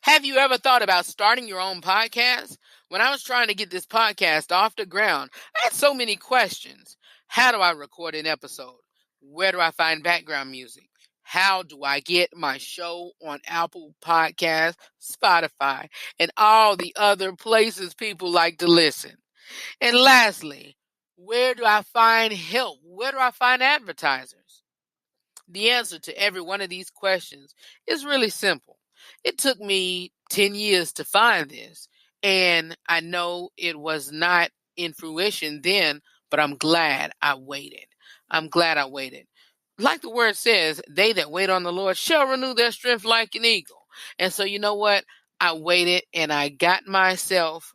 Have you ever thought about starting your own podcast? When I was trying to get this podcast off the ground, I had so many questions. How do I record an episode? Where do I find background music? How do I get my show on Apple Podcasts, Spotify, and all the other places people like to listen? And lastly, where do I find help? Where do I find advertisers? The answer to every one of these questions is really simple. It took me 10 years to find this, and I know it was not in fruition then, but I'm glad I waited. I'm glad I waited. Like the word says, they that wait on the Lord shall renew their strength like an eagle. And so you know what? I waited and I got myself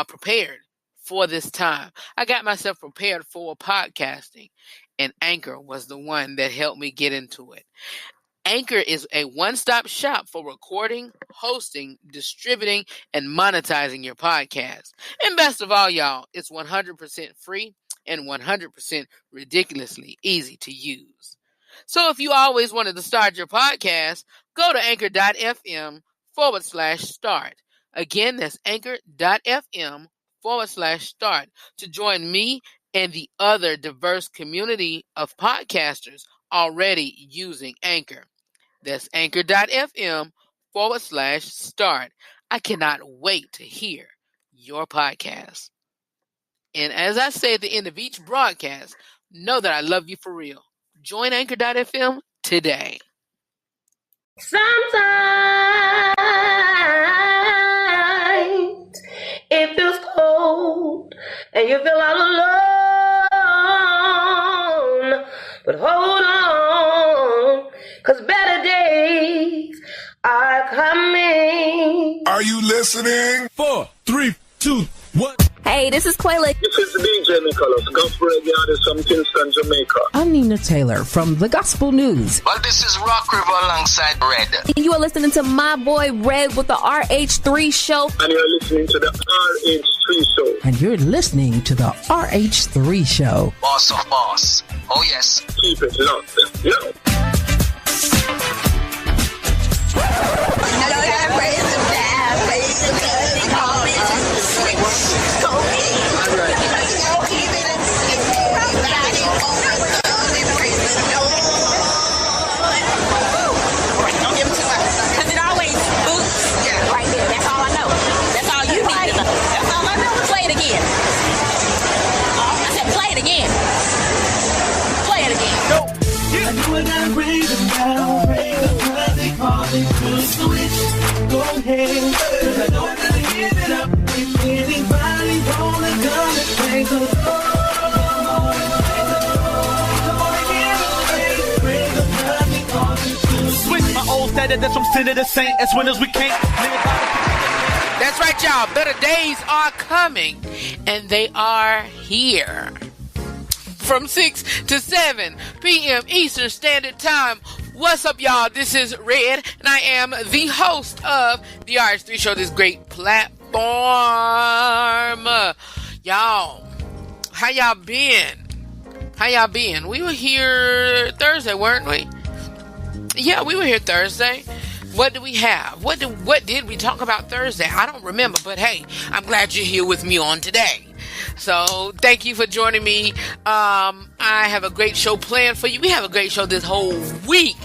prepared for this time. I got myself prepared for podcasting, and Anchor was the one that helped me get into it. Anchor is a one-stop shop for recording, hosting, distributing, and monetizing your podcast. And best of all, y'all, it's 100% free and 100% ridiculously easy to use. So if you always wanted to start your podcast, go to anchor.fm/start. Again, that's anchor.fm/start to join me and the other diverse community of podcasters already using Anchor. That's anchor.fm/start. I cannot wait to hear your podcast. And as I say at the end of each broadcast, know that I love you for real. Join anchor.fm today. Sometimes it feels cold and you feel all alone. But hold on, 'cause better days are coming. Are you listening? 4, 3, 2, 1. Hey, this is Quayla. This is DJ Nicholas, gospel reggae artist from Kingston, Jamaica. I'm Nina Taylor from The Gospel News. Well, this is Rock River alongside Red. You are listening to my boy Red with the RH3 Show. And you're listening to the RH3 Show. And you're listening to the RH3 Show. Boss of boss. Oh, yes. Keep it locked. Yo. Go ahead, 'cause I know I gotta give it up. If anybody wanna come and take the floor, switch my old status, that's from sinner to saint. As winners we can't live by. That's right, y'all. Better days are coming, and they are here. From 6 to 7 p.m. Eastern Standard Time. What's up, y'all? This is Red, and I am the host of the RH3 Show, this great platform. Y'all, how y'all been? We were here Thursday, weren't we? Yeah, we were here Thursday. What did we have? What did we talk about Thursday? I don't remember, but hey, I'm glad you're here with me on today. So thank you for joining me. I have a great show planned for you. We have a great show this whole week.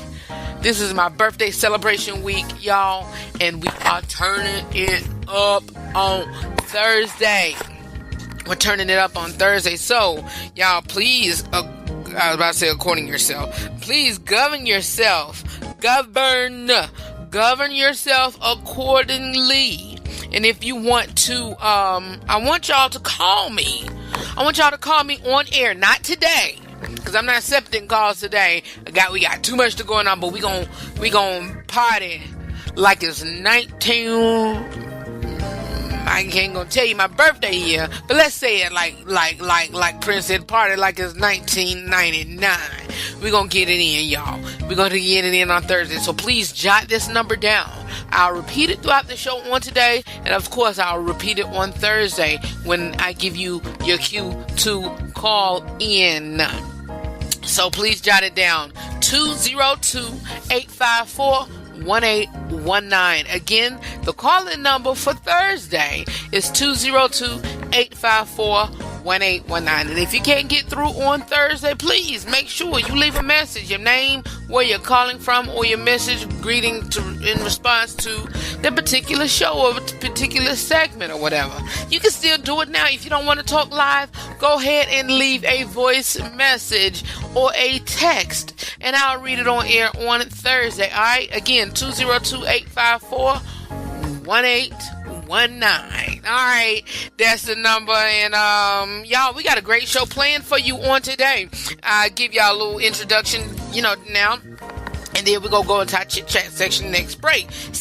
This is my birthday celebration week, y'all, and we are turning it up on Thursday. We're turning it up on Thursday. So, y'all, please, I was about to say according yourself. Please govern yourself. Govern yourself accordingly. And if you want to, I want y'all to call me. I want y'all to call me on air, not today, because I'm not accepting calls today. We got too much to going on, but we gon' party like it's 19. I ain't gonna tell you my birthday year, but let's say it like Prince said, party like it's 1999. We're gonna get it in, y'all. We're gonna get it in on Thursday. So please jot this number down. I'll repeat it throughout the show on today, and of course I'll repeat it on Thursday when I give you your cue to call in. So please jot it down. 202-854 1819. Again, the call-in number for Thursday is 202-854-1819. And if you can't get through on Thursday, please make sure you leave a message, your name, where you're calling from, or your message greeting in response to the particular show or particular segment or whatever. You can still do it now. If you don't want to talk live, go ahead and leave a voice message or a text, and I'll read it on air on Thursday. All right, again, 202-854-1819. All right, that's the number. And y'all, we got a great show planned for you on today. I'll give y'all a little introduction, now. And then we're going to go into our chit-chat session next break. And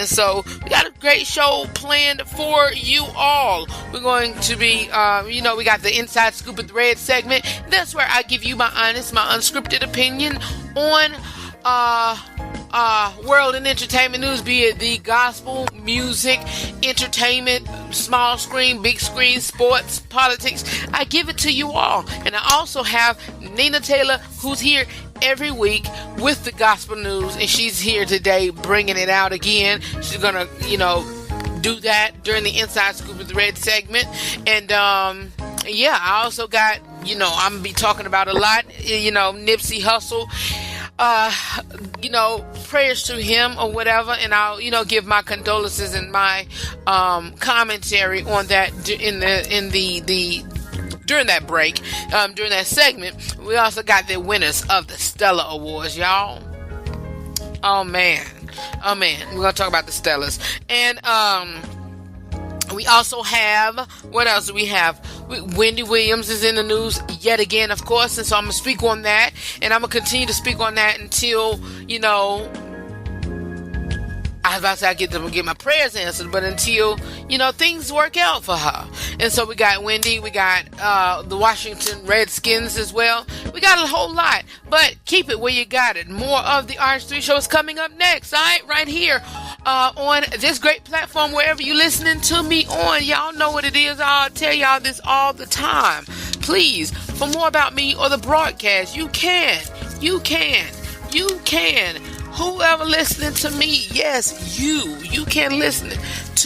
so we got a great show planned for you all. We're going to be, we got the Inside Scoop with Red segment. That's where I give you my honest, my unscripted opinion on world and entertainment news, be it the gospel, music, entertainment, small screen, big screen, sports, politics. I give it to you all. And I also have Nina Taylor, who's here every week with the gospel news, and she's here today bringing it out again. She's gonna, do that during the Inside Scoop with the Red segment. And I also got, I'm gonna be talking about a lot, Nipsey Hussle, prayers to him or whatever, and I'll, give my condolences and my commentary on that during that break, during that segment. We also got the winners of the Stellar Awards, y'all. Oh man, we're gonna talk about the Stellars. And we also have, what else do we have? Wendy Williams is in the news yet again, of course, and so I'm gonna speak on that, and I'm gonna continue to speak on that until, I was about to say I get my prayers answered, but until, things work out for her. And so we got Wendy, we got the Washington Redskins as well. We got a whole lot, but keep it where you got it. More of the RH3 show is coming up next, all right? Right here on this great platform, wherever you're listening to me on. Y'all know what it is. I'll tell y'all this all the time. Please, for more about me or the broadcast, you can. Whoever listening to me, yes, you can listen to,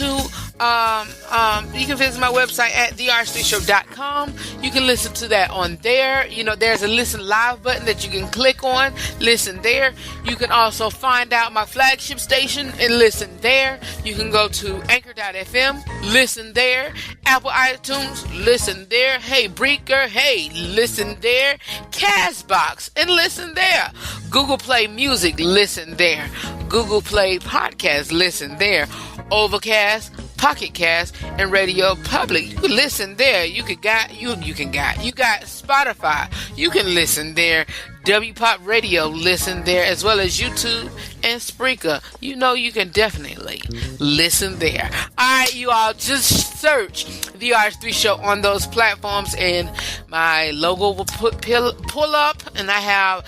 you can visit my website at therh3show.com. You can listen to that on there. There's a listen live button that you can click on, listen there. You can also find out my flagship station and listen there. You can go to anchor.fm, listen there. Apple iTunes, listen there. Hey, Breaker, hey, listen there. Castbox, and listen there. Google Play Music, listen there. Google Play Podcast, listen there. Overcast, Pocket Cast, and Radio Public. You can listen there. You got Spotify. You can listen there. WPOP Radio, listen there, as well as YouTube and Spreake. You can definitely listen there. All right, you all, just search the RH3 Show on those platforms, and my logo will pull up, and I have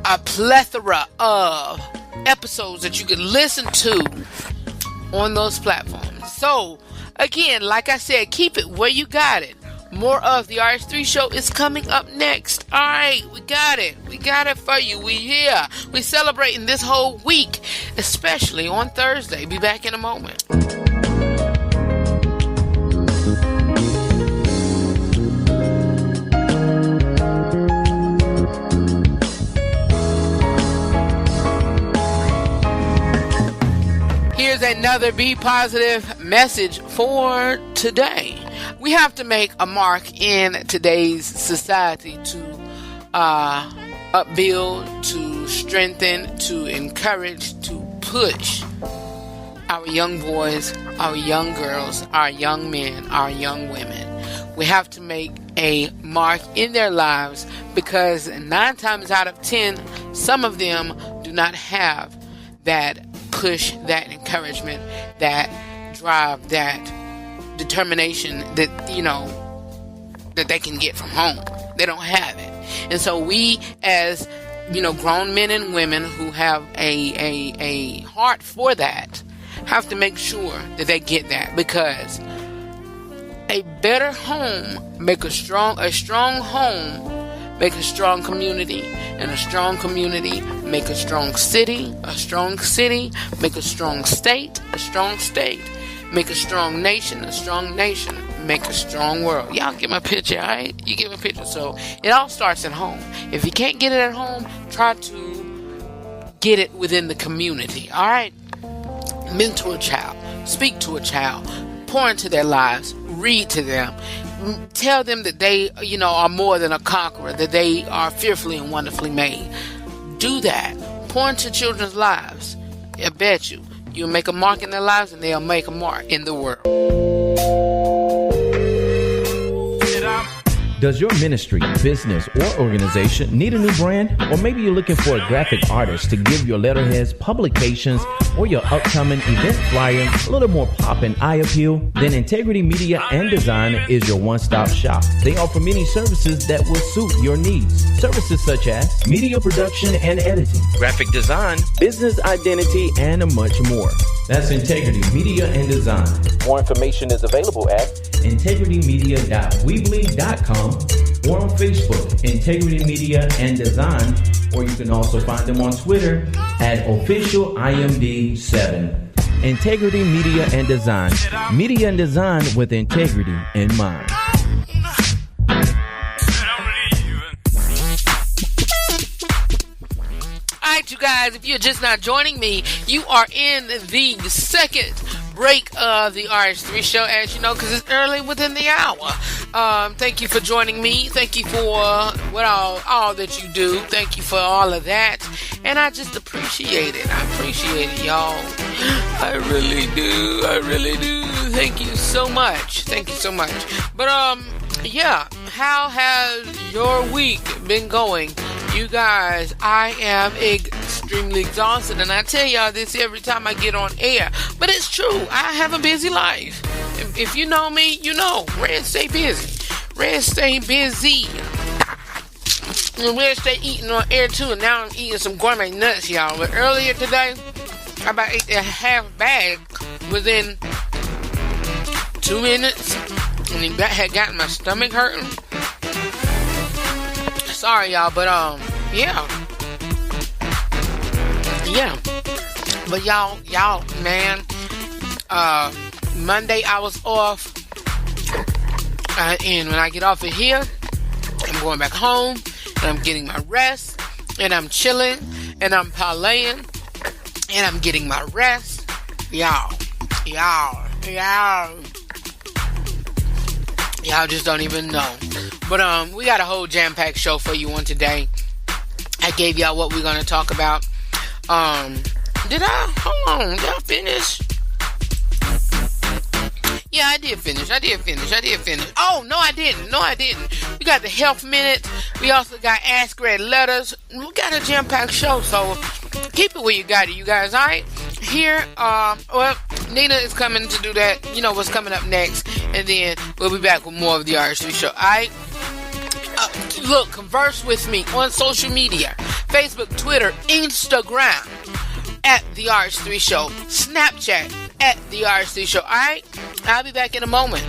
a plethora of episodes that you can listen to on those platforms. So, again, like I said, keep it where you got it. More of the RH3 Show is coming up next. All right, we got it. We got it for you. We here. We celebrating this whole week, especially on Thursday. Be back in a moment. Here's another Be Positive message for today. We have to make a mark in today's society to upbuild, to strengthen, to encourage, to push our young boys, our young girls, our young men, our young women. We have to make a mark in their lives, because 9 times out of 10, some of them do not have that push, that encouragement, that drive, that determination that that they can get from home. They don't have it. And so we, as grown men and women who have a heart for that, have to make sure that they get that, because a better home make a strong home make a strong community, and a strong community make a strong city make a strong state make a strong nation make a strong world. Y'all get my picture, alright? You get my picture. So it all starts at home. If you can't get it at home, try to get it within the community, alright? Mentor a child, speak to a child, pour into their lives, read to them, tell them that they, are more than a conqueror, that they are fearfully and wonderfully made. Do that. Pour into children's lives. I bet you'll make a mark in their lives, and they'll make a mark in the world. Does your ministry, business, or organization need a new brand? Or maybe you're looking for a graphic artist to give your letterheads, publications, or your upcoming event flyer a little more pop and eye appeal? Then Integrity Media and Design is your one-stop shop. They offer many services that will suit your needs. Services such as media production and editing, graphic design, business identity, and much more. That's Integrity Media and Design. More information is available at integritymedia.weebly.com or on Facebook, Integrity Media and Design, or you can also find them on Twitter at officialimd7. Integrity Media and Design. Media and design with integrity in mind. Alright, you guys, if you're just not joining me, you are in the second break of the RH3 show, as you know, because it's early within the hour. Thank you for joining me. Thank you for all that you do. Thank you for all of that. And I just appreciate it. I appreciate it, y'all. I really do. Thank you so much. But, yeah, how has your week been going? You guys, I am extremely exhausted, and I tell y'all this every time I get on air, but it's true. I have a busy life. If you know me, you know. Red stay busy. And Red stay eating on air too, and now I'm eating some gourmet nuts, y'all. But earlier today, I about ate a half bag within 2 minutes, and that had gotten my stomach hurting. Sorry, y'all, but yeah. But y'all, man, Monday I was off, and when I get off of here, I'm going back home, and I'm getting my rest, and I'm chilling, and I'm parlaying, and I'm getting my rest, y'all just don't even know. But we got a whole jam-packed show for you on today. I gave y'all what we're gonna talk about. Did I finish? Yeah, I did finish. Oh, no, I didn't. We got the health minute. We also got Ask Red Letters. We got a jam-packed show, so keep it where you got it, you guys, alright? Here, Nina is coming to do that. You know what's coming up next. And then we'll be back with more of the RH3 show, alright? Look, converse with me on social media. Facebook, Twitter, Instagram at the RH3 show. Snapchat at the RH3 show. Alright? I'll be back in a moment.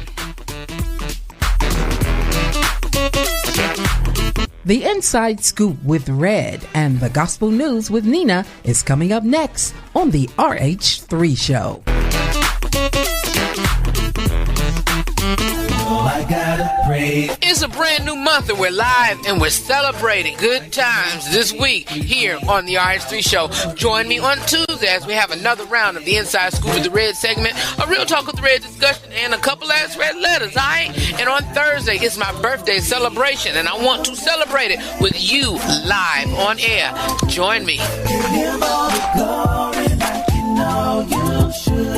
The Inside Scoop with Red and the Gospel News with Nina is coming up next on the RH3 show. I gotta pray. It's a brand new month and we're live and we're celebrating good times this week here on the RH3 show. Join me on Tuesday as we have another round of the Inside Scoop with the Red segment, a real talk with the Red discussion, and a couple last red letters, alright? And on Thursday, it's my birthday celebration, and I want to celebrate it with you live on air. Join me.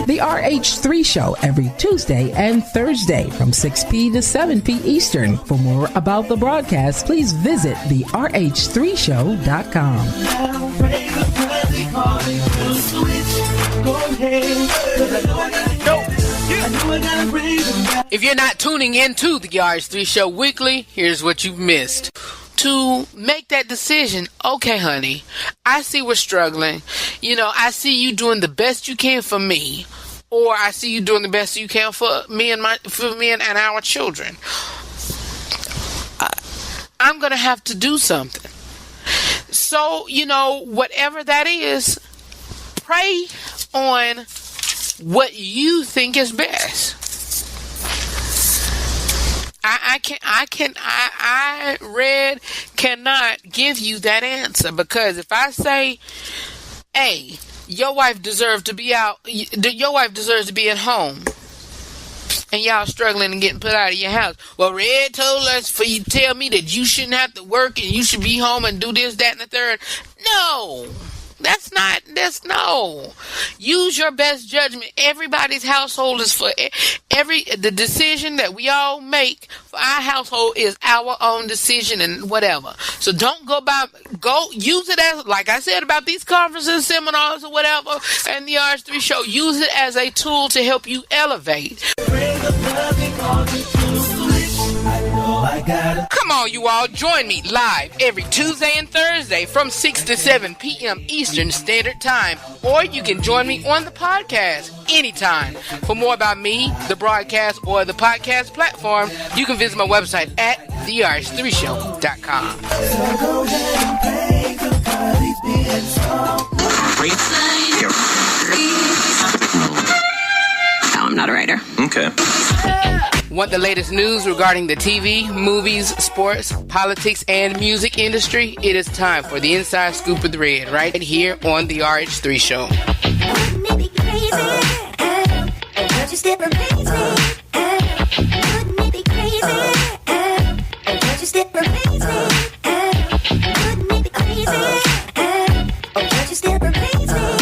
The RH3 show every Tuesday and Thursday from 6p to 7p Eastern. For more about the broadcast, please visit therh3show.com. If you're not tuning into the RH3 show weekly, here's what you've missed. To make that decision, okay, honey, I see we're struggling. You know, I see you doing the best you can for me, or I see you doing the best you can for me and our children. I'm going to have to do something. So, whatever that is, pray on what you think is best. I cannot give you that answer, because if I say, hey, your wife deserves to be out, your wife deserves to be at home, and y'all struggling and getting put out of your house. Well, Red told us for you to tell me that you shouldn't have to work and you should be home and do this, that, and the third. No. No. Use your best judgment. Everybody's household is for the decision that we all make for our household is our own decision and whatever. So don't go use it as, like I said about these conferences, seminars, or whatever, and the RH3 show. Use it as a tool to help you elevate. Come on, you all. Join me live every Tuesday and Thursday from 6 to 7 p.m. Eastern Standard Time. Or you can join me on the podcast anytime. For more about me, the broadcast, or the podcast platform, you can visit my website at therh3show.com. No, I'm not a writer. Okay. Want the latest news regarding the TV, movies, sports, politics, and music industry? It is time for the Inside Scoop with Red, right here on the RH3 Show. Wouldn't it be crazy? And would you still praise me? Wouldn't it be crazy? And would you still praise me? Wouldn't it be crazy? And would you still praise me?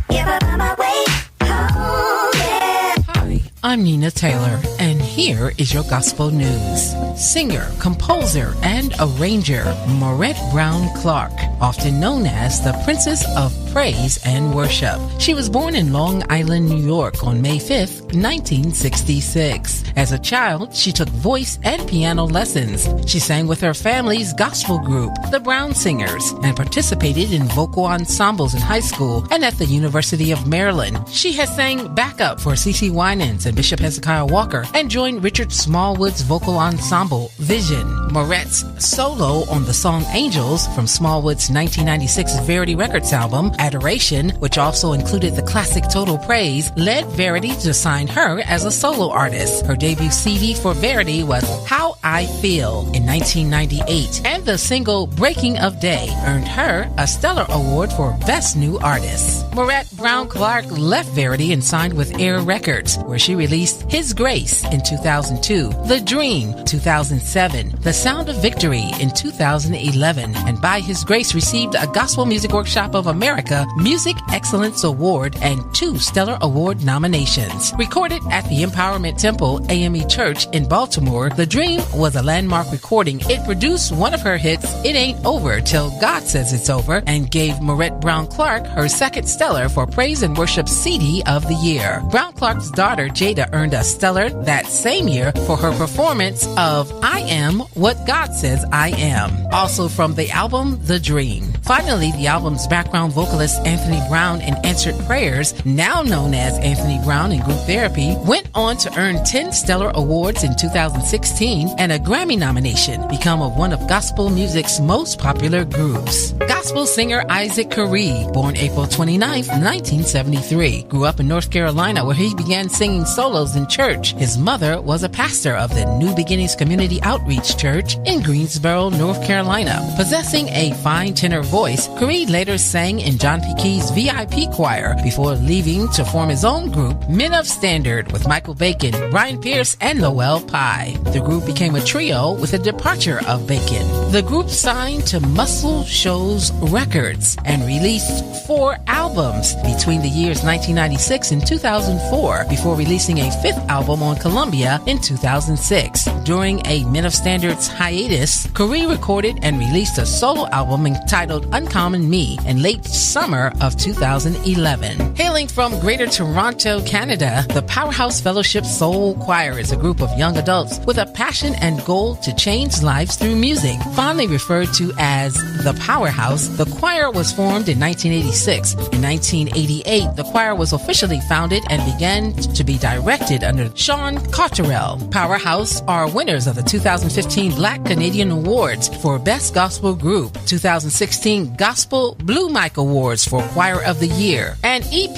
If I find my way home, yeah. Hi, I'm Nina Taylor, and here is your gospel news. Singer, composer, and arranger Maurette Brown Clark, often known as the Princess of Praise and Worship. She was born in Long Island, New York on May 5th, 1966. As a child, she took voice and piano lessons. She sang with her family's gospel group, the Brown Singers, and participated in vocal ensembles in high school and at the University of Maryland. She has sang backup for C.C. Winans and Bishop Hezekiah Walker and joined Richard Smallwood's vocal ensemble, Vision. Maurette's solo on the song Angels from Smallwood's 1996 Verity Records album, Adoration, which also included the classic Total Praise, led Verity to sign her as a solo artist. Her debut CD for Verity was How I Feel in 1998, and the single Breaking of Day earned her a Stellar Award for Best New Artist. Maurette Brown Clark left Verity and signed with Air Records, where she released His Grace in 2002, The Dream 2007, The Sound of Victory in 2011, and by His Grace received a Gospel Music Workshop of America Music Excellence Award and 2 Stellar Award nominations. Recorded at the Empowerment Temple AME Church in Baltimore, The Dream was a landmark recording. It produced one of her hits, It Ain't Over Till God Says It's Over, and gave Maurette Brown Clark her second Stellar for Praise and Worship CD of the Year. Brown Clark's daughter Jada earned a Stellar that same year for her performance of I Am What God Says I Am, also from the album The Dream. Finally, the album's background vocalist Anthony Brown in Answered Prayers, now known as Anthony Brown in Group Therapy, went on to earn 10 Stellar Awards in 2016 and a Grammy nomination, become one of gospel music's most popular groups. Gospel singer Isaac Caree, born April 29th, 1973, grew up in North Carolina where he began singing solos in church. His mother was a pastor of the New Beginnings Community Outreach Church in Greensboro, North Carolina. Possessing a fine tenor voice, Caree later sang in John P. Key's VIP choir before leaving to form his own group, Men of Standard, with Michael Bacon, Brian Pierce, and Lowell Pye. The group became a trio with the departure of Bacon. The group signed to Muscle Shoals Records and released 4 albums between the years 1996 and 2004 before releasing a 5th album on Columbia in 2006. During a Men of Standards hiatus, Caree recorded and released a solo album entitled Uncommon Me in late summer of 2011. Hailing from Greater Toronto, Canada, the Powerhouse Fellowship Soul Choir is a group of young adults with a passion and goal to change lives through music. Fondly referred to as the Powerhouse, the choir was formed in 1986. In 1988, the choir was officially founded and began to be directed under Sean Cottrell Cotterell. Powerhouse are winners of the 2015 Black Canadian Awards for Best Gospel Group, 2016 Gospel Blue Mic Awards for Choir of the Year, and EP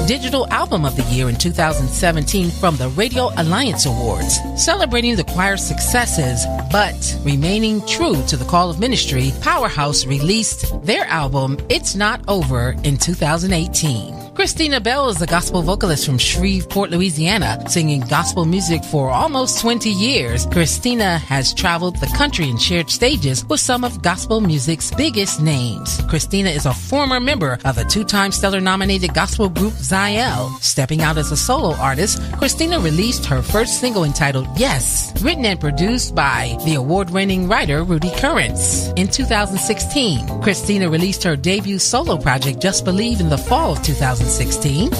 Digital Album of the Year in 2017 from the Radio Alliance Awards. Celebrating the choir's successes, but remaining true to the call of ministry, Powerhouse released their album It's Not Over in 2018. Christina Bell is a gospel vocalist from Shreveport, Louisiana, singing gospel music for almost 20 years. Christina has traveled the country and shared stages with some of gospel music's biggest names. Christina is a former member of the two-time Stellar-nominated gospel group Ziel. Stepping out as a solo artist, Christina released her first single entitled Yes, written and produced by the award-winning writer Rudy Currents. In 2016, Christina released her debut solo project Just Believe in the fall of 2016,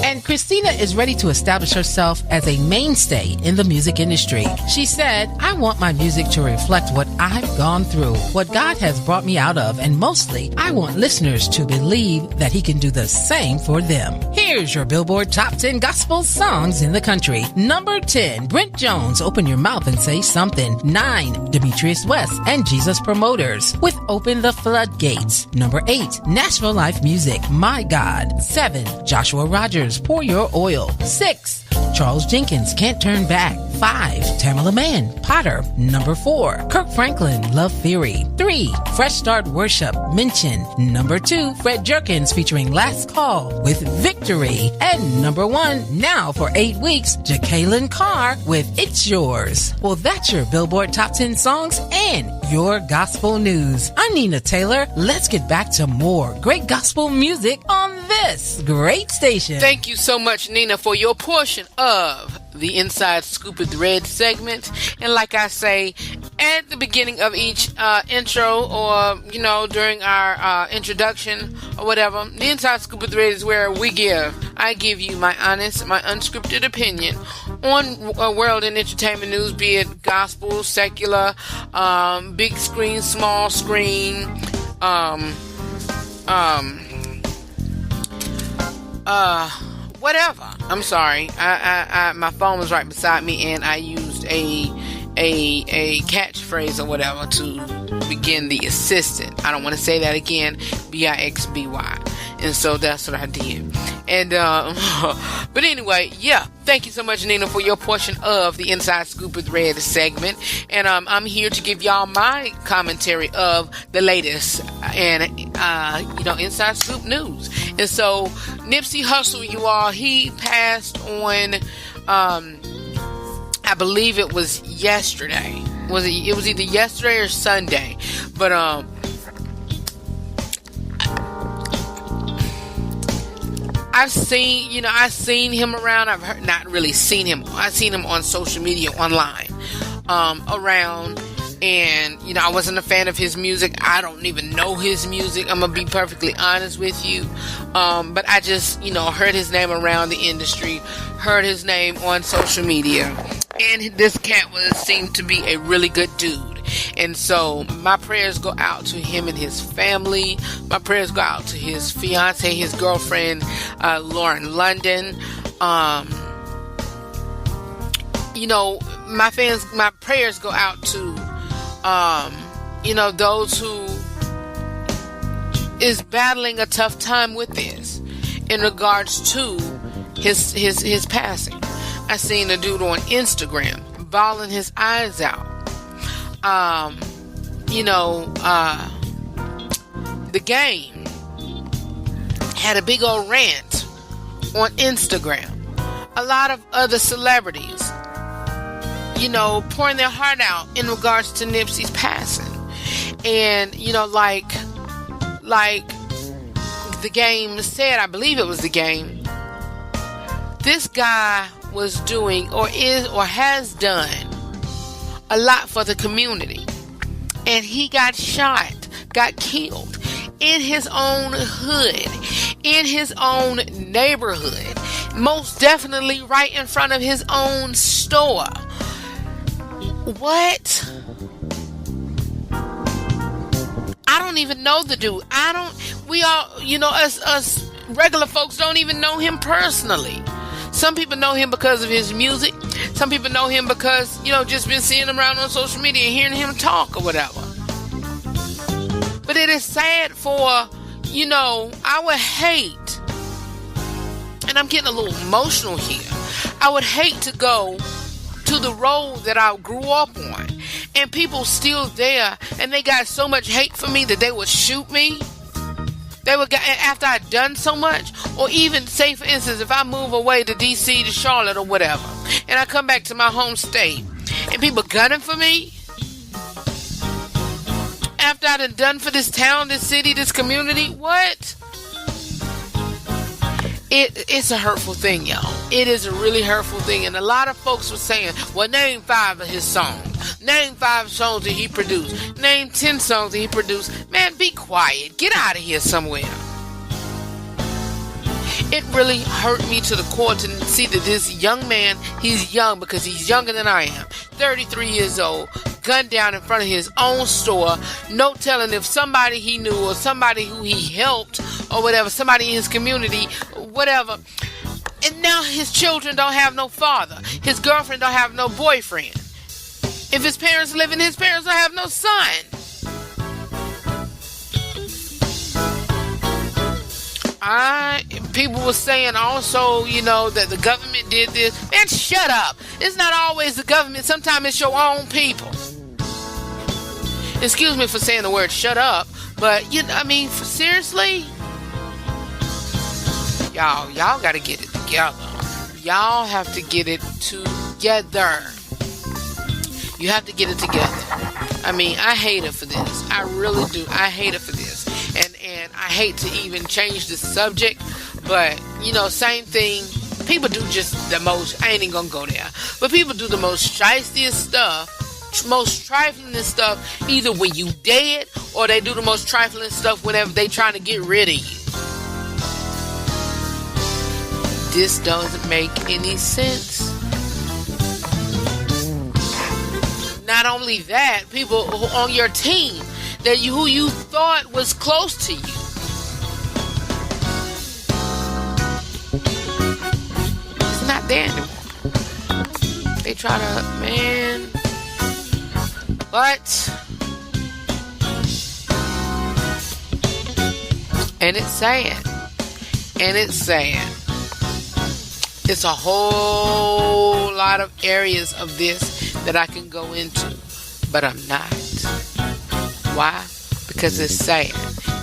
and Christina is ready to establish herself as a mainstay in the music industry. She said, I want my music to reflect what I've gone through, what God has brought me out of, and mostly, I want listeners to believe that He can do the same for them. Here's your Billboard Top 10 Gospel Songs in the Country. Number 10, Brent Jones, Open Your Mouth and Say Something. 9, Demetrius West and Jesus Promoters with Open the Floodgates. Number 8, Nashville Life Music, My God. 7, Joshua Rogers, Pour Your Oil. 6, Charles Jenkins, Can't Turn Back. 5, Tamala Mann, Potter. Number 4, Kirk Franklin, Love Theory. 3, Fresh Start Worship, Mention. Number 2, Fred Jerkins featuring Last Call with Victory. And number 1, now for 8 weeks, Jacqueline Carr with It's Yours. Well, that's your Billboard Top 10 Songs and your gospel news. I'm Nina Taylor. Let's get back to more great gospel music on this great station. Thank you so much, Nina, for your portion of the Inside Scoop with Red segment. And like I say at the beginning of each intro, or during our introduction or whatever, the Inside Scoop with Red is where I give you my honest, my unscripted opinion on world and entertainment news, be it gospel, secular, big screen, small screen, whatever. I'm sorry. I my phone was right beside me, and I used a catchphrase or whatever to begin the assistant. I don't want to say that again. BIXBY. And so that's what I did. And but anyway, yeah. Thank you so much, Nina, for your portion of the Inside Scoop with Red segment. And I'm here to give y'all my commentary of the latest and Inside Scoop news. And so Nipsey Hussle, you all, he passed on I believe it was yesterday. It was either yesterday or Sunday. But I've seen him around. I've not really seen him. I've seen him on social media, online, around. And, I wasn't a fan of his music. I don't even know his music. I'm going to be perfectly honest with you. But I just, heard his name around the industry, heard his name on social media. And this cat seemed to be a really good dude. And so my prayers go out to him and his family. My prayers go out to his fiance, his girlfriend, Lauren London. My prayers go out to, those who is battling a tough time with this in regards to his passing. I seen a dude on Instagram bawling his eyes out. The Game had a big old rant on Instagram. A lot of other celebrities, pouring their heart out in regards to Nipsey's passing. And, like The Game said, I believe it was The Game, this guy was doing or has done a lot for the community. And he got shot, got killed in his own hood, in his own neighborhood, most definitely right in front of his own store. What? I don't even know the dude. We all, us regular folks don't even know him personally. Some people know him because of his music. Some people know him because, just been seeing him around on social media and hearing him talk or whatever. But it is sad for, I would hate, and I'm getting a little emotional here, I would hate to go to the road that I grew up on and people still there and they got so much hate for me that they would shoot me. They would, after I'd done so much, or even say, for instance, if I move away to DC, to Charlotte or whatever, and I come back to my home state and people gunning for me, after I'd done for this town, this city, this community, what? It's a hurtful thing, y'all. It is a really hurtful thing. And a lot of folks were saying, well, name 5 of his songs. Name 5 songs that he produced. Name 10 songs that he produced. Man, be quiet. Get out of here somewhere. It really hurt me to the core to see that this young man, he's young because he's younger than I am, 33 years old, gunned down in front of his own store, no telling if somebody he knew or somebody who he helped or whatever, somebody in his community, whatever. And now his children don't have no father. His girlfriend don't have no boyfriend. If his parents live in, his parents don't have no son. People were saying also, that the government did this. Man, shut up. It's not always the government. Sometimes it's your own people. Excuse me for saying the word shut up, but, seriously? Y'all got to get it together. Y'all have to get it together. You have to get it together. I hate it for this. I really do. I hate it for this. And I hate to even change the subject, but, same thing. People do just the most, I ain't even gonna go there, but people do the most shiestiest stuff, most trifling stuff, either when you dead, or they do the most trifling stuff whenever they trying to get rid of you. This doesn't make any sense. Not only that, people on your team who you thought was close to you, it's not there anymore. They try to, but, and it's sad. It's a whole lot of areas of this that I can go into, but I'm not. Why? Because it's sad.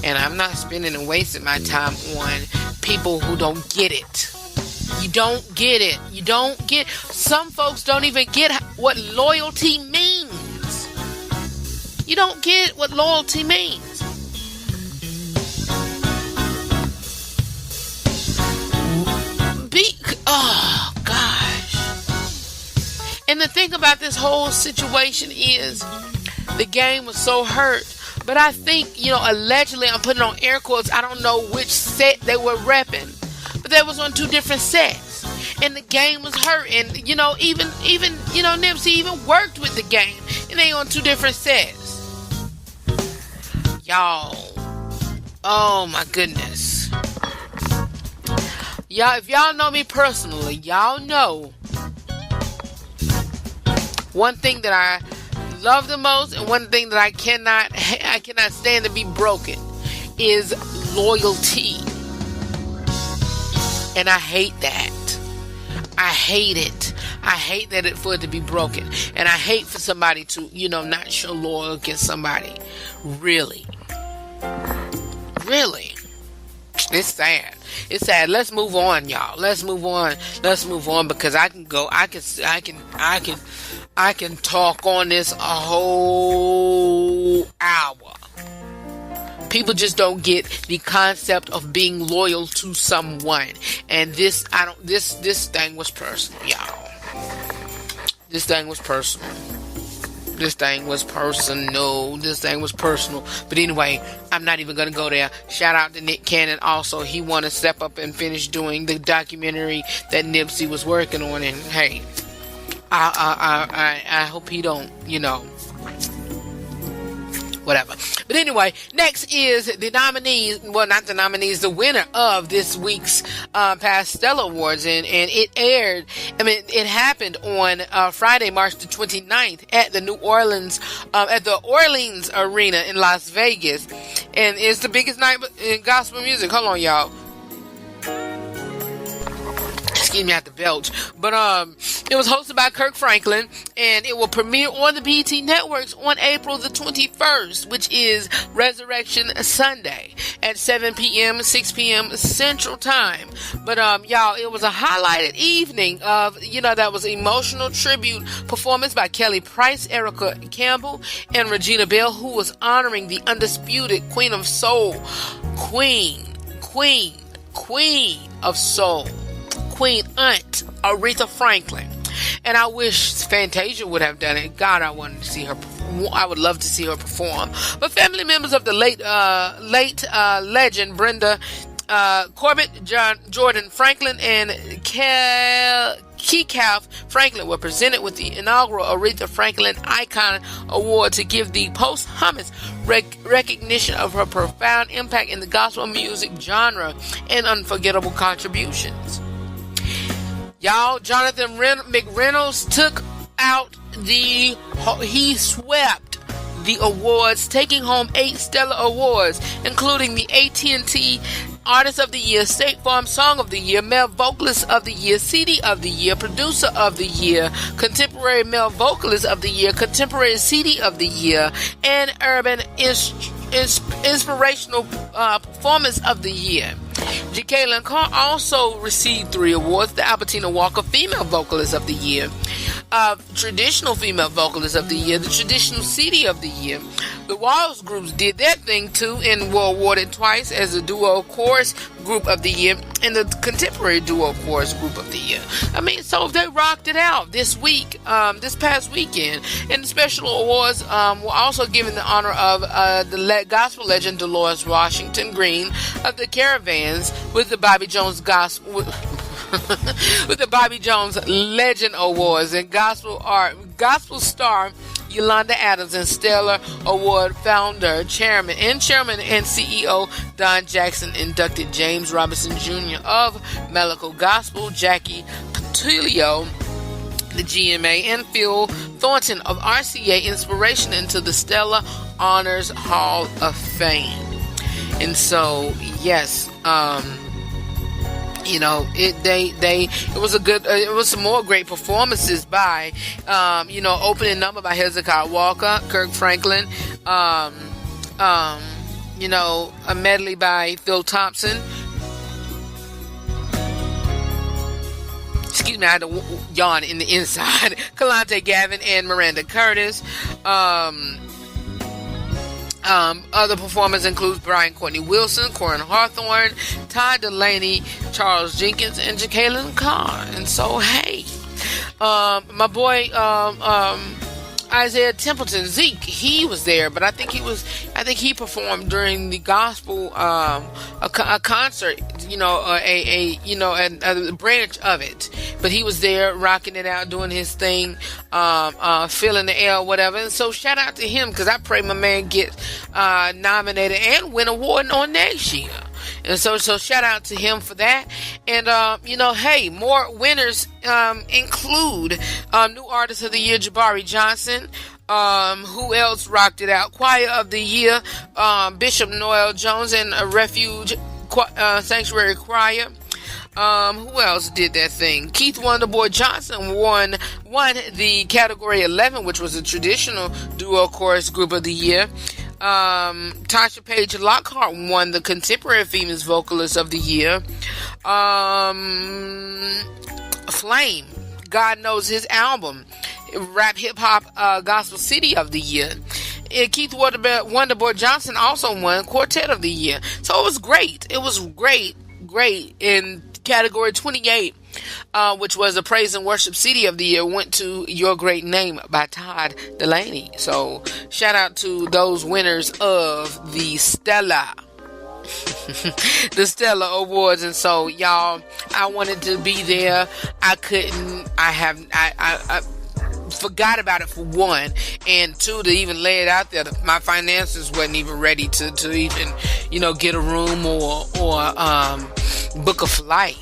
And I'm not spending and wasting my time on people who don't get it. You don't get it. Some folks don't even get what loyalty means. You don't get what loyalty means. Oh, gosh. And the thing about this whole situation is the game was so hurt. But I think, allegedly, I'm putting on air quotes, I don't know which set they were repping. But they was on 2 different sets. And the game was hurt. And, even Nipsey even worked with the game. And they on 2 different sets. Y'all. Oh, my goodness. Y'all, if y'all know me personally, y'all know one thing that I love the most and one thing that I cannot stand to be broken is loyalty. And I hate that. I hate it. I hate that for it to be broken. And I hate for somebody to, not show loyalty against somebody. Really. It's sad. Let's move on, y'all. Let's move on because I can talk on this a whole hour. People just don't get the concept of being loyal to someone. And this thing was personal, y'all. This thing was personal. But anyway, I'm not even going to go there. Shout out to Nick Cannon also. He want to step up and finish doing the documentary that Nipsey was working on. And hey, I hope he don't, whatever. But anyway, next is the nominees, well, not the nominees, the winner of this week's past Stella Awards. And it aired, it happened on Friday, March the 29th at the Orleans Arena in Las Vegas. And it's the biggest night in gospel music. Hold on, y'all. Excuse me, I have to belch. But it was hosted by Kirk Franklin, and it will premiere on the BET Networks on April the 21st, which is Resurrection Sunday at 7 p.m., 6 p.m. Central Time. But y'all, it was a highlighted evening of, that was emotional tribute performance by Kelly Price, Erica Campbell, and Regina Bell, who was honoring the undisputed Queen of Soul, Queen of Soul, Queen Aunt Aretha Franklin. And I wish Fantasia would have done it. God, I wanted to see her. I would love to see her perform. But family members of the late legend Brenda Corbett, Jordan Franklin, and Keith Franklin were presented with the inaugural Aretha Franklin Icon Award to give the posthumous recognition of her profound impact in the gospel music genre and unforgettable contributions. Y'all, Jonathan McReynolds he swept the awards, taking home 8 Stellar Awards, including the AT&T Artist of the Year, State Farm Song of the Year, Male Vocalist of the Year, CD of the Year, Producer of the Year, Contemporary Male Vocalist of the Year, Contemporary CD of the Year, and Urban Inspirational Performance of the Year. Jacqueline Carr also received 3 awards: the Albertina Walker Female Vocalist of the Year, Traditional Female Vocalist of the Year, the Traditional CD of the Year. The Walls Groups did their thing too and were awarded twice as the Duo Chorus Group of the Year and the Contemporary Duo Chorus Group of the Year. So they rocked it out this week, this past weekend. And the special awards were also given the honor of the gospel legend Dolores Washington Green of the Caravans with the Bobby Jones Gospel with the Bobby Jones Legend Awards, and gospel star Yolanda Adams and Stellar Award founder, chairman and CEO Don Jackson inducted James Robinson Jr. of Melico Gospel, Jackie Patulio, the GMA, and Phil Thornton of RCA Inspiration into the Stellar Honors Hall of Fame. And so, yes, it was some more great performances by, opening number by Hezekiah Walker, Kirk Franklin, a medley by Phil Thompson. Excuse me, I had to yawn in the inside. Kalante Gavin and Miranda Curtis. Other performers include Brian Courtney Wilson, Corin Hawthorne, Todd Delaney, Charles Jenkins, and Jacqueline Carr. And so, hey, my boy Isaiah Templeton, Zeke, he was there, but I think he performed during the gospel a concert, a branch of it. But he was there rocking it out, doing his thing, filling the air, whatever. And so shout out to him, because I pray my man get nominated and win award on next year. And so shout out to him for that. And, hey, more winners include new artist of the year, Jabari Johnson. Who else rocked it out? Choir of the year, Bishop Noel Jones and Refuge Sanctuary Choir. Who else did that thing? Keith Wonderboy Johnson won the category 11, which was a traditional duo chorus group of the year. Tasha Page Lockhart won the contemporary female vocalist of the year. Flame, God Knows His album, rap hip hop gospel city of the year. Keith Wonderboy Johnson also won quartet of the year. So it was great. It was great in category 28, which was a praise and worship CD of the year, went to Your Great Name by Todd Delaney. So shout out to those winners of the Stella Awards. And so, y'all, I wanted to be there. I couldn't. forgot about it for one, and two, to even lay it out there. My finances wasn't even ready to even, get a room or book a flight.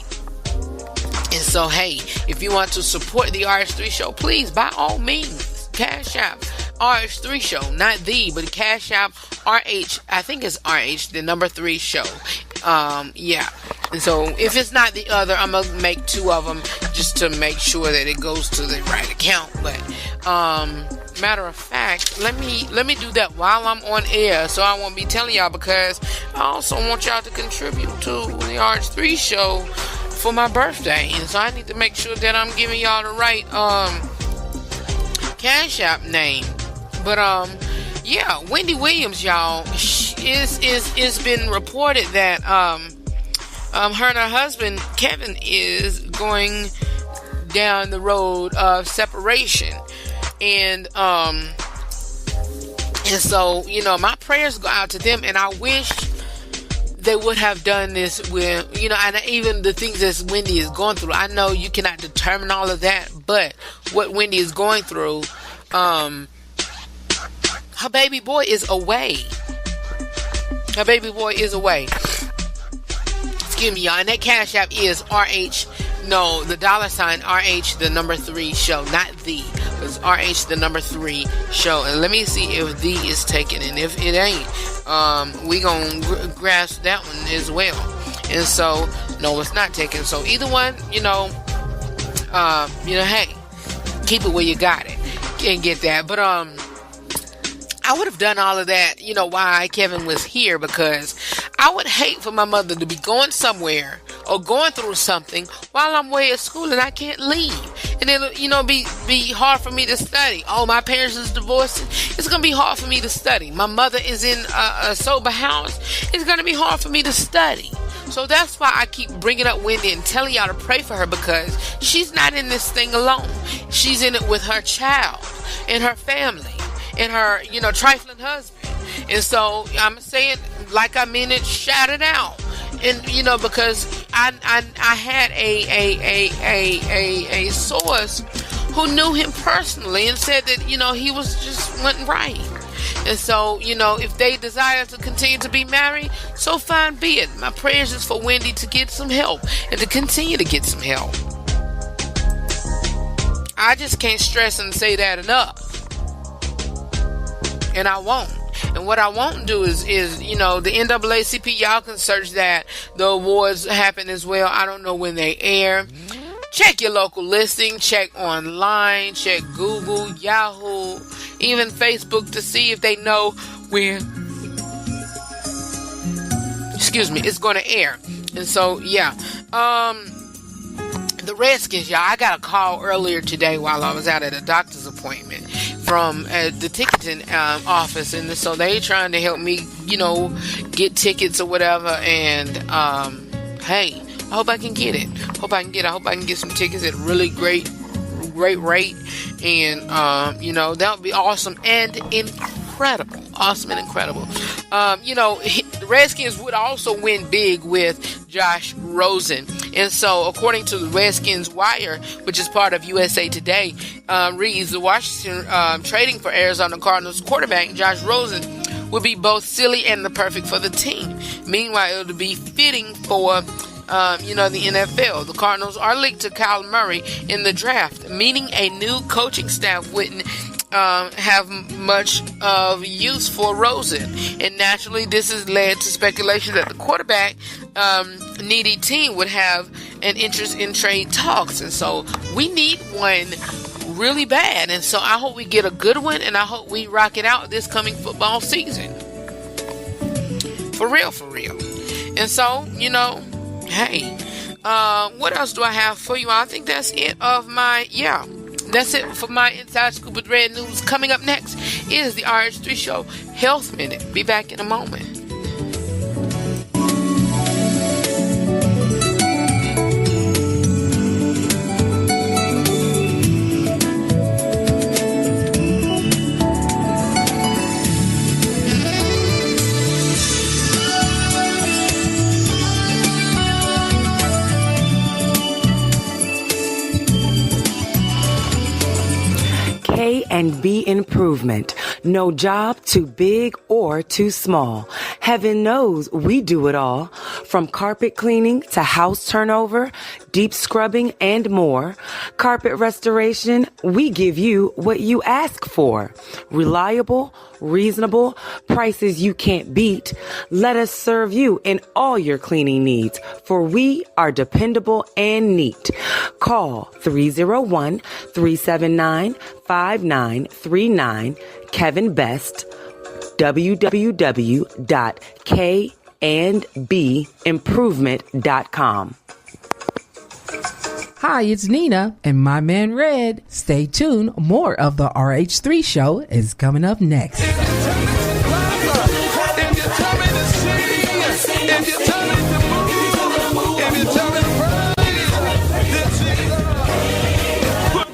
And so, hey, if you want to support the RH3 show, please, by all means, Cash App RH3 show, not the, but Cash App RH. I think it's RH, the number 3 show. Yeah. And so if it's not the other, I'm gonna make 2 of them just to make sure that it goes to the right account. But matter of fact, let me do that while I'm on air, so I won't be telling y'all, because I also want y'all to contribute to the RH3 show for my birthday, and so I need to make sure that I'm giving y'all the right Cash App name. But yeah, Wendy Williams, y'all, it's been reported that her and her husband Kevin is going down the road of separation, and so my prayers go out to them, and I wish they would have done this with, and even the things that Wendy is going through. I know you cannot determine all of that, but what Wendy is going through, her baby boy is away. Her baby boy is away. Excuse me, y'all. And that Cash App is RH. No, the $ RH, the number 3 show, not the. It's RH, the number 3 show. And let me see if the is taken. And if it ain't, we gonna grasp that one as well. And so, no, it's not taken. So either one, hey, keep it where you got it. Can't get that. But I would have done all of that, why Kevin was here, because I would hate for my mother to be going somewhere or going through something while I'm away at school and I can't leave. And then, be hard for me to study. Oh, my parents is divorced. It's going to be hard for me to study. My mother is in a sober house. It's going to be hard for me to study. So that's why I keep bringing up Wendy and telling y'all to pray for her, because she's not in this thing alone. She's in it with her child and her family and her, trifling husband. And so I'm going to say it like I mean it, shout it out. And, because I had a source who knew him personally and said that, he was just wasn't right. And so, if they desire to continue to be married, so fine be it. My prayers is for Wendy to get some help and to continue to get some help. I just can't stress and say that enough. And I won't. And what I won't do is the NAACP, y'all can search that. The awards happen as well. I don't know when they air. Check your local listing. Check online. Check Google, Yahoo, even Facebook to see if they know when, it's going to air. And so, yeah. The Redskins, y'all, I got a call earlier today while I was out at a doctor's appointment from the ticketing office, and so they trying to help me, get tickets or whatever. And hey, I hope I can get it. I hope I can get some tickets at a really great rate, and that would be awesome and incredible. Awesome and incredible. The Redskins would also win big with Josh Rosen. And so, according to the Redskins Wire, which is part of USA Today, reads the Washington trading for Arizona Cardinals quarterback Josh Rosen would be both silly and the perfect for the team. Meanwhile, it would be fitting for the NFL. The Cardinals are linked to Kyle Murray in the draft, meaning a new coaching staff wouldn't have much of use for Rosen. And naturally, this has led to speculation that the quarterback needy team would have an interest in trade talks. And so we need one really bad. And so I hope we get a good one, and I hope we rock it out this coming football season. For real. And so, hey, what else do I have for you? I think that's it that's it for my Inside Scoop with Red News. Coming up next is the RH3 Show Health Minute. Be back in a moment. K&B Improvement. No job too big or too small. Heaven knows we do it all. From carpet cleaning to house turnover, deep scrubbing, and more. Carpet restoration, we give you what you ask for. Reliable, reasonable, prices you can't beat. Let us serve you in all your cleaning needs, for we are dependable and neat. Call 301-379-5939. Kevin Best, www.kandbimprovement.com. Hi, it's Nina and my man Red. Stay tuned. More of the RH3 show is coming up next.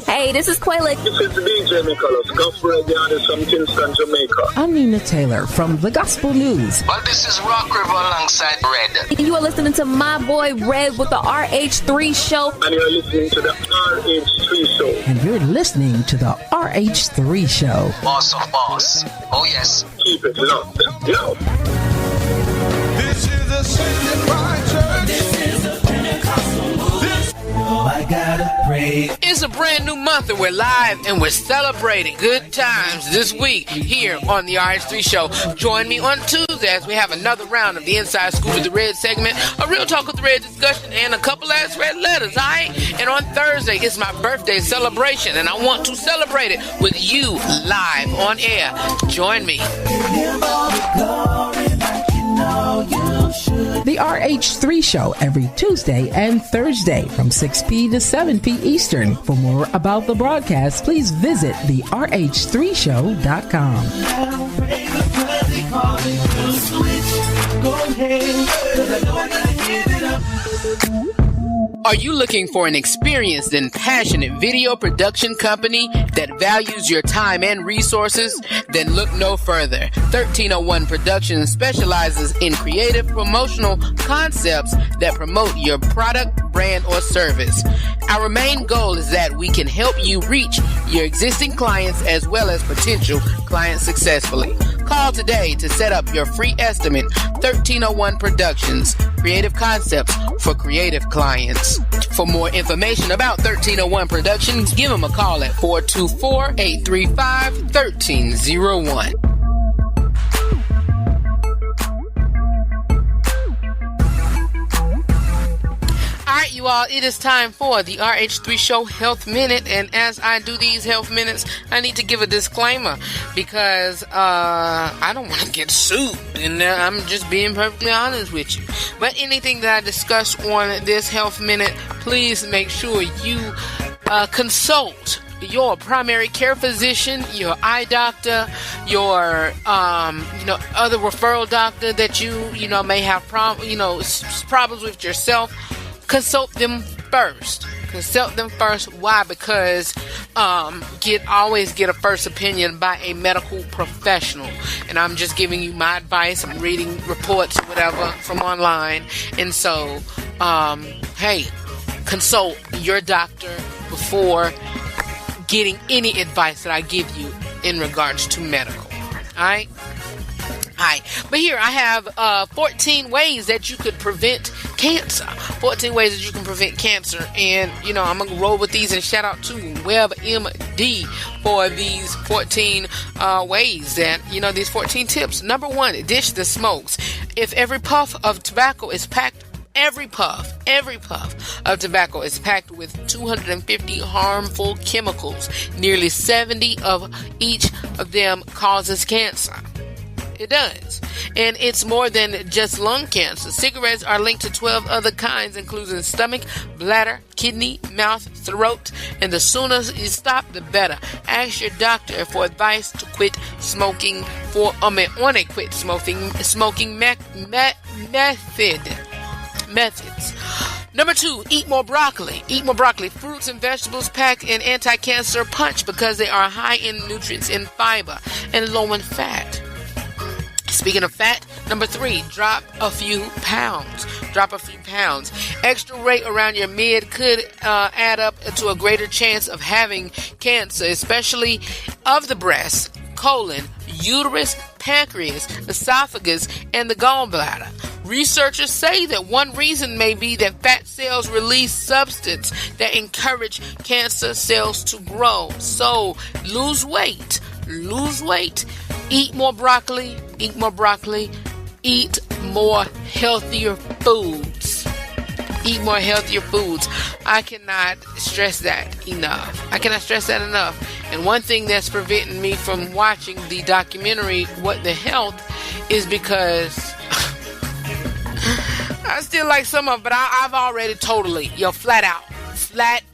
Hey, this is Quayla. This is DJ Nicholas, Gospel Radio Artist from Kingston, Jamaica. I'm Nina Taylor from the Gospel News. Well, this is Rock River alongside Red. You are listening to my boy Red with the RH3 show. And you're listening to the RH3 show. And you're listening to the RH3 show. Boss of boss. Oh, yes. Keep it locked. Yo. This is a sanctified church. This is a Pentecostal movement. I gotta pray. It's a brand new month and we're live and we're celebrating good times this week here on the RH3 show. Join me on Tuesday as we have another round of the Inside Scoop with the Red segment, a Real Talk with the Red discussion, and a couple last red letters, alright? And on Thursday, it's my birthday celebration and I want to celebrate it with you live on air. Join me. The RH3 show every Tuesday and Thursday from 6p to 7p Eastern. For more about the broadcast, please visit the rh3show.com. Are you looking for an experienced and passionate video production company that values your time and resources? Then look no further. 1301 Productions specializes in creative promotional concepts that promote your product, brand, or service. Our main goal is that we can help you reach your existing clients as well as potential clients successfully. Call today to set up your free estimate. 1301 Productions, creative concepts for creative clients. For more information about 1301 Productions, give them a call at 424-835-1301. Alright, you all, it is time for the RH3 Show Health Minute, and as I do these health minutes, I need to give a disclaimer because I don't want to get sued, and I'm just being perfectly honest with you. But anything that I discuss on this health minute, please make sure you consult your primary care physician, your eye doctor, your other referral doctor that you may have problems with yourself. Consult them first. Why? Because always get a first opinion by a medical professional. And I'm just giving you my advice. I'm reading reports or whatever from online. And so, hey, consult your doctor before getting any advice that I give you in regards to medical. Alright? Hi, but here I have 14 ways that you could prevent cancer. 14 ways that you can prevent cancer. And, I'm going to roll with these and shout out to WebMD for these 14 ways that, these 14 tips. Number 1, dish the smokes. If every puff of tobacco is packed, every puff of tobacco is packed with 250 harmful chemicals. Nearly 70 of each of them causes cancer. It does. And it's more than just lung cancer. Cigarettes are linked to 12 other kinds, including stomach, bladder, kidney, mouth, throat. And the sooner you stop, the better. Ask your doctor for advice to quit smoking on a quit smoking methods. Number 2, eat more broccoli. Eat more broccoli. Fruits and vegetables packed in anti-cancer punch because they are high in nutrients and fiber and low in fat. Speaking of fat, number 3, drop a few pounds. Drop a few pounds. Extra weight around your mid could add up to a greater chance of having cancer, especially of the breast, colon, uterus, pancreas, esophagus, and the gallbladder. Researchers say that one reason may be that fat cells release substance that encourage cancer cells to grow. So lose weight. Eat more broccoli. Eat more healthier foods. I cannot stress that enough. And one thing that's preventing me from watching the documentary What the Health is because I still like some of it, but I've already totally, flat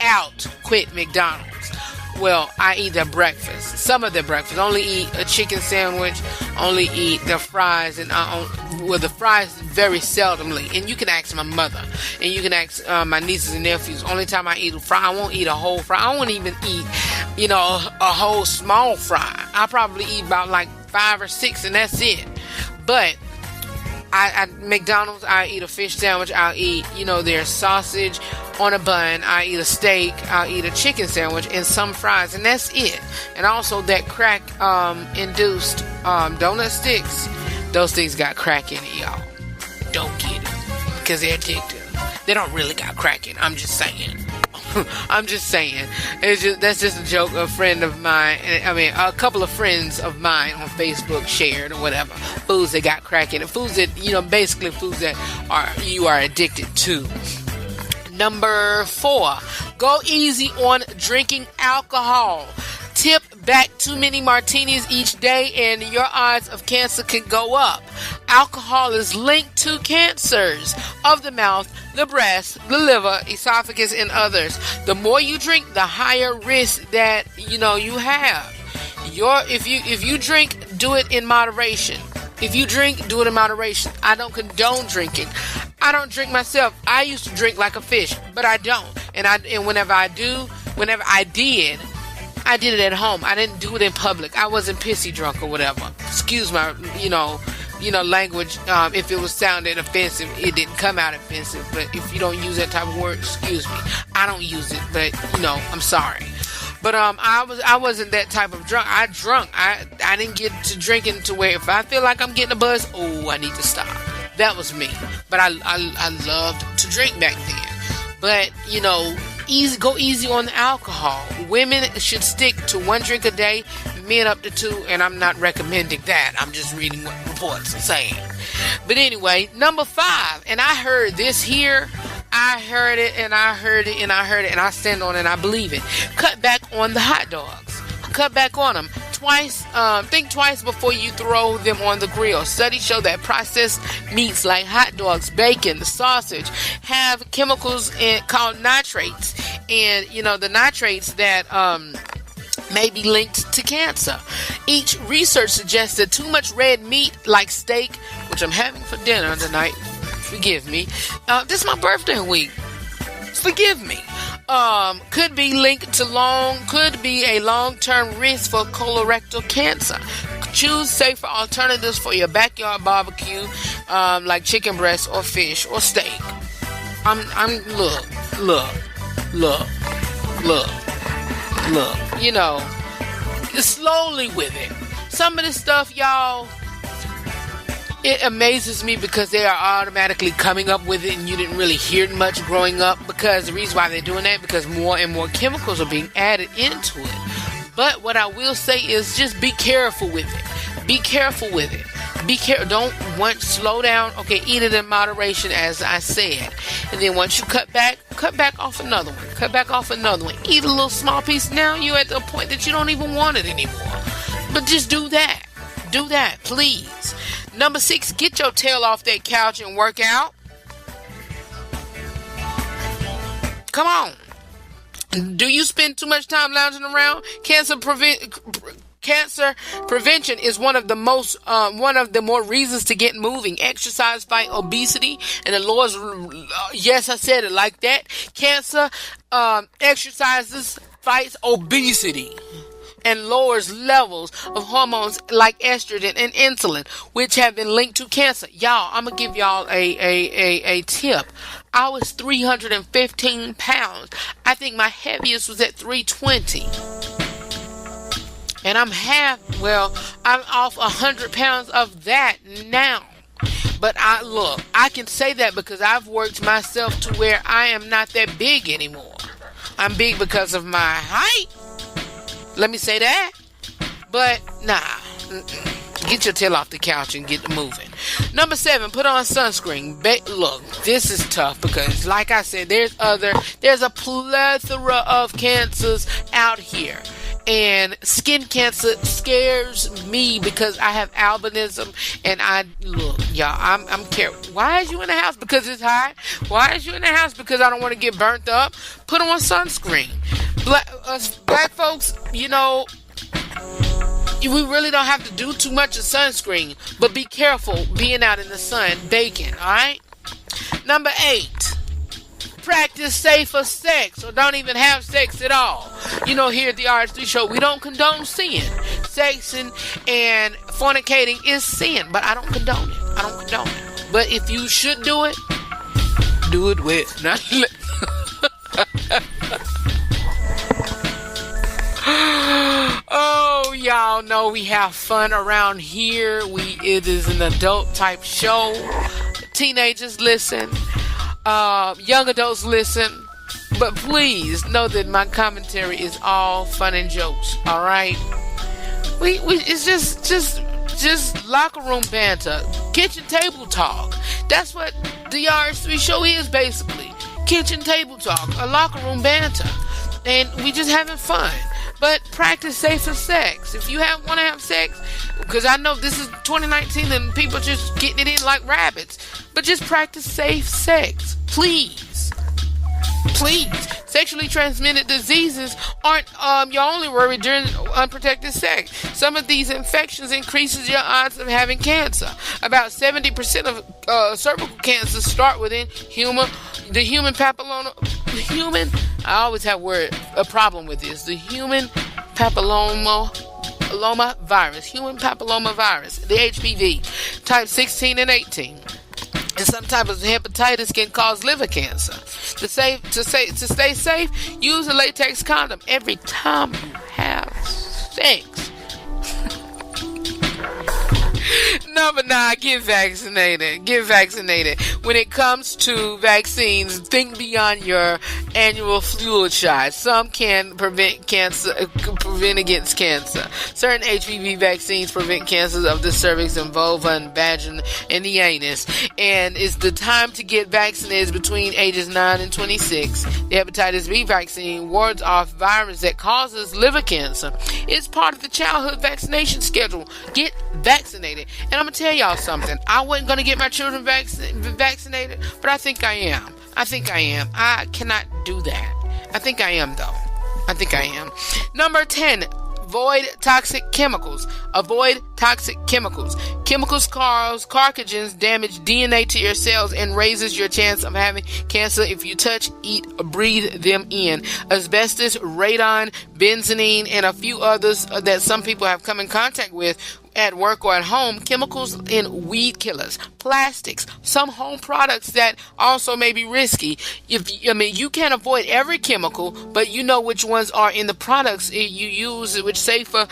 out quit McDonald's. Well, I eat their breakfast. Some of their breakfast. Only eat a chicken sandwich. Only eat the fries. And the fries very seldomly. And you can ask my mother. And you can ask my nieces and nephews. Only time I eat a fry, I won't eat a whole fry. I won't even eat, a whole small fry. I probably eat about like 5 or 6, and that's it. But McDonald's, I eat a fish sandwich. I'll eat, their sausage on a bun. I eat a steak. I'll eat a chicken sandwich and some fries, and that's it. And also that crack induced donut sticks. Those things got crack in it, y'all. Don't get it because they're addictive. They don't really got crack in it. I'm just saying. That's just a joke. A friend of mine, a couple of friends of mine on Facebook shared or whatever. Foods that got crack in it. Foods that, basically foods that you are addicted to. Number 4, go easy on drinking alcohol. Tip back too many martinis each day and your odds of cancer can go up. Alcohol is linked to cancers of the mouth, the breast, the liver, esophagus, and others. The more you drink, the higher risk that you have. If you drink, do it in moderation. I don't condone drinking. I don't drink myself. I used to drink like a fish, but I don't. And whenever I did, I did it at home. I didn't do it in public. I wasn't pissy drunk or whatever. Excuse my, language. If it was sounding offensive, it didn't come out offensive. But if you don't use that type of word, excuse me. I don't use it, but I'm sorry. But I wasn't that type of drunk. I didn't get to drinking to where if I feel like I'm getting a buzz, I need to stop. That was me. But I loved to drink back then. But go easy on the alcohol. Women should stick to 1 drink a day, men up to 2, and I'm not recommending that. I'm just reading what reports are saying. But anyway, number 5, and I heard this here. I heard it, and I stand on it, and I believe it. Cut back on the hot dogs. Cut back on them. Think twice before you throw them on the grill. Studies show that processed meats like hot dogs, bacon, sausage have chemicals called nitrates. And, the nitrates that may be linked to cancer. Each research suggests that too much red meat like steak, which I'm having for dinner tonight, forgive me, this is my birthday week, forgive me, could be a long-term risk for colorectal cancer. Choose safer alternatives for your backyard barbecue, like chicken breast or fish or steak. Look, slowly with it. Some of this stuff, y'all, it amazes me because they are automatically coming up with it and you didn't really hear much growing up, because the reason why they're doing that, because more and more chemicals are being added into it. But what I will say is just be careful with it. Be careful. Slow down. Okay, eat it in moderation, as I said. And then once you cut back off another one. Eat a little small piece. Now you're at the point that you don't even want it anymore. But just do that. Please. Number 6, get your tail off that couch and work out. Come on. Do you spend too much time lounging around? Cancer prevention is one of the more reasons to get moving. Exercise fight obesity, and the Lord's, yes, I said it like that. Cancer exercises fights obesity. and lowers levels of hormones like estrogen and insulin, which have been linked to cancer. Y'all, I'm going to give y'all a tip. I was 315 pounds. I think my heaviest was at 320. And I'm off 100 pounds of that now. But I can say that because I've worked myself to where I am not that big anymore. I'm big because of my height. Let me say that. But nah. Get your tail off the couch and get moving. Number 7, put on sunscreen. Look, this is tough because, like I said, there's a plethora of cancers out here. And skin cancer scares me because I have albinism, and I'm careful. Why is you in the house? Because it's hot. Why is you in the house? Because I don't want to get burnt up. Put on sunscreen. Black folks, we really don't have to do too much of sunscreen, but be careful being out in the sun, baking. All right. Number 8. Practice safer sex, or don't even have sex at all. Here at the RH3 show, we don't condone sin. Sexing and fornicating is sin, but I don't condone it. But if you should do it with. Oh, y'all know we have fun around here. It is an adult type show. Teenagers listen. Young adults listen, but please know that my commentary is all fun and jokes. All right, it's just locker room banter, kitchen table talk. That's what the RH3 show is basically. Kitchen table talk, a locker room banter, and we just having fun. But practice safer sex. If you want to have sex, because I know this is 2019 and people just getting it in like rabbits. But just practice safe sex. Please. Sexually transmitted diseases aren't your only worry during unprotected sex. Some of these infections increases your odds of having cancer. About 70% of cervical cancers start within the human papilloma. I always have a problem with this. The human papilloma virus. Human papilloma virus. The HPV. Type 16 and 18. And some type of hepatitis can cause liver cancer. To stay safe, use a latex condom every time you have sex. Number 9, get vaccinated. Get vaccinated. When it comes to vaccines, think beyond your annual fluid shot. Some can prevent against cancer. Certain HPV vaccines prevent cancers of the cervix and vulva and vagina and the anus. And it's the time to get vaccinated between ages 9 and 26. The hepatitis B vaccine wards off virus that causes liver cancer. It's part of the childhood vaccination schedule. Get vaccinated. And I'm going to tell y'all something. I wasn't going to get my children vaccinated, but I think I am. I cannot do that. I think I am, though. Number 10, avoid toxic chemicals. Chemicals cause carcinogens, damage DNA to your cells, and raises your chance of having cancer if you touch, eat, or breathe them in. Asbestos, radon, benzene, and a few others that some people have come in contact with at work or at home. Chemicals in weed killers, plastics, some home products that also may be risky. You can't avoid every chemical, but you know which ones are in the products you use, which safer,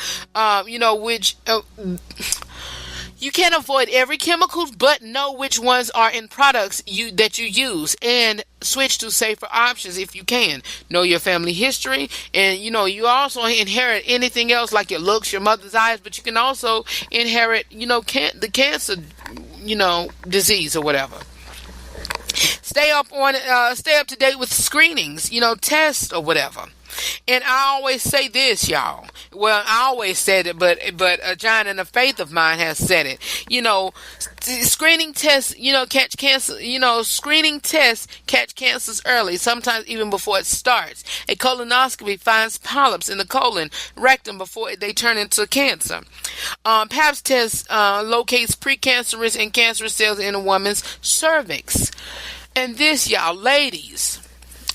you can't avoid every chemical, but know which ones are in products that you use, and switch to safer options if you can. Know your family history, and you also inherit anything else like your looks, your mother's eyes, but you can also inherit, the cancer, disease or whatever. Stay up to date with screenings, tests or whatever. And I always say this, y'all. Well, I always said it, but a giant in the faith of mine has said it. Screening tests, catch cancer. Screening tests catch cancers early, sometimes even before it starts. A colonoscopy finds polyps in the colon, rectum before they turn into cancer. Pap test locates precancerous and cancerous cells in a woman's cervix. And this, y'all, ladies,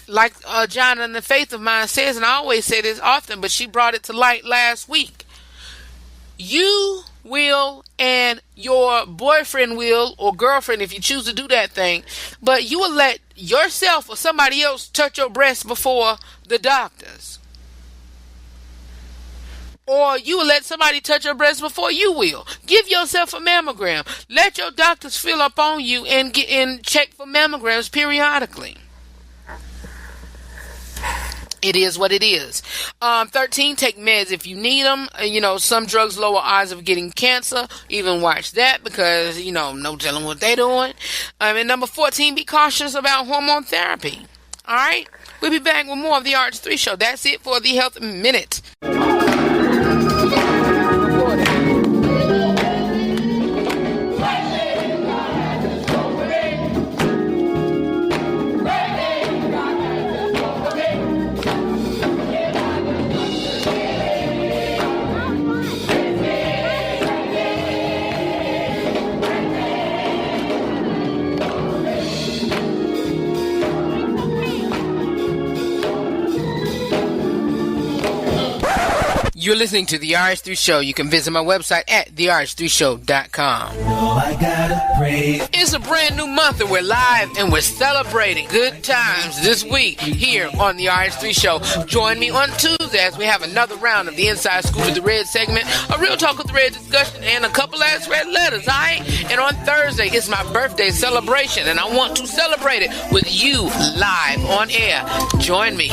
like John and the Faith of Mine says, and I always say this often, but she brought it to light last week. You will, and your boyfriend will, or girlfriend, if you choose to do that thing, but you will let yourself or somebody else touch your breast before the doctors. Or you will let somebody touch your breast before you will. Give yourself a mammogram. Let your doctors fill up on you and get in check for mammograms periodically. It is what it is. 13, take meds if you need them. Some drugs lower odds of getting cancer. Even watch that because, no telling what they doing. And number 14, be cautious about hormone therapy. All right? We'll be back with more of the RH3 Show. That's it for the Health Minute. You're listening to the RH3 Show. You can visit my website at therh3show.com. I gotta pray. It's a brand new month and we're live and we're celebrating good times this week here on the RH3 Show. Join me on Tuesday as we have another round of the Inside Scoop with the Red segment, a Real Talk with the Red discussion, and a couple Ask Red letters, all right? And on Thursday, it's my birthday celebration, and I want to celebrate it with you live on air. Join me.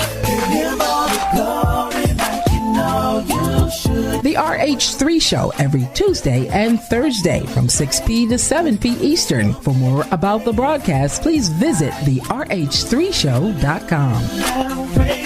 The RH3 Show every Tuesday and Thursday from 6 p to 7 p Eastern. For more about the broadcast, please visit therh3show.com.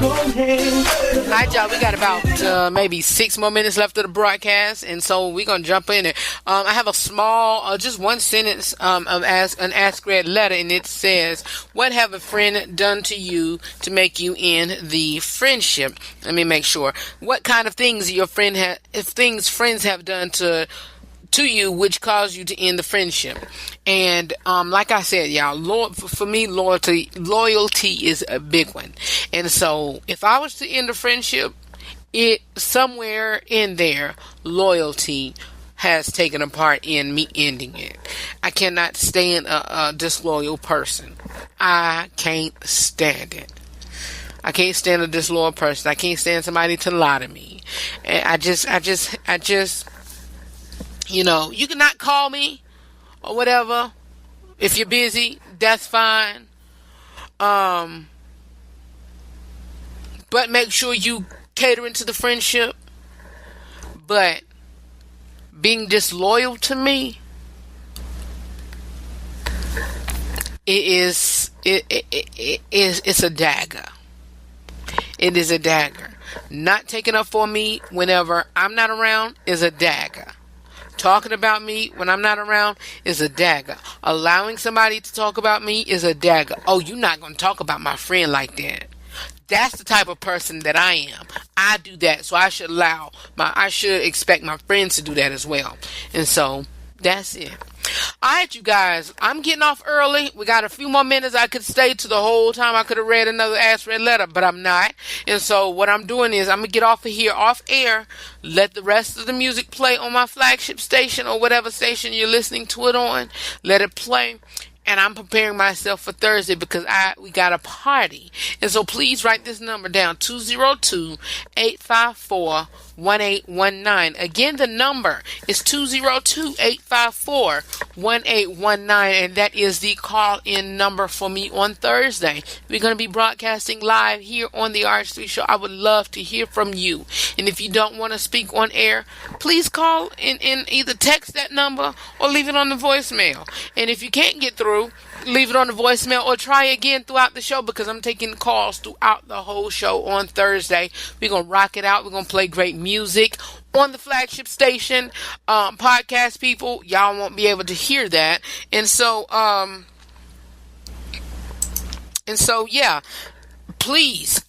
All right, y'all, we got about maybe 6 more minutes left of the broadcast, and so we're going to jump in it. I have a small, just one sentence of an Ask Red letter, and it says, what have a friend done to you to make you end the friendship? Let me make sure. What kind of things your friend friends have done to you which caused you to end the friendship? And like I said, y'all, for me, loyalty is a big one. And so if I was to end a friendship, it somewhere in there, loyalty has taken a part in me ending it. I cannot stand a disloyal person. I can't stand it. I can't stand a disloyal person. I can't stand somebody to lie to me. And I just, you cannot call me or whatever. If you're busy, that's fine. But make sure you cater into the friendship. But being disloyal to me, it's a dagger. It is a dagger. Not taking up for me whenever I'm not around is a dagger. Talking about me when I'm not around is a dagger. Allowing somebody to talk about me is a dagger. Oh, you're not going to talk about my friend like that. That's the type of person that I am. I do that, so I should expect my friends to do that as well. And so that's it. Alright, you guys, I'm getting off early. We got a few more minutes. I could stay to the whole time. I could have read another Ask Red letter, but I'm not. And so what I'm doing is I'm going to get off of here, off air, let the rest of the music play on my flagship station or whatever station you're listening to it on. Let it play. And I'm preparing myself for Thursday because we got a party. And so please write this number down, 202-854-1819. Again, the number is 202-854-1819. And that is the call-in number for me on Thursday. We're going to be broadcasting live here on the RH3 Show. I would love to hear from you. And if you don't want to speak on air, please call and either text that number or leave it on the voicemail. And if you can't get through, leave it on the voicemail or try again throughout the show because I'm taking calls throughout the whole show on Thursday. We're going to rock it out. We're going to play great music on the flagship station. Podcast people, y'all won't be able to hear that. And so yeah, please,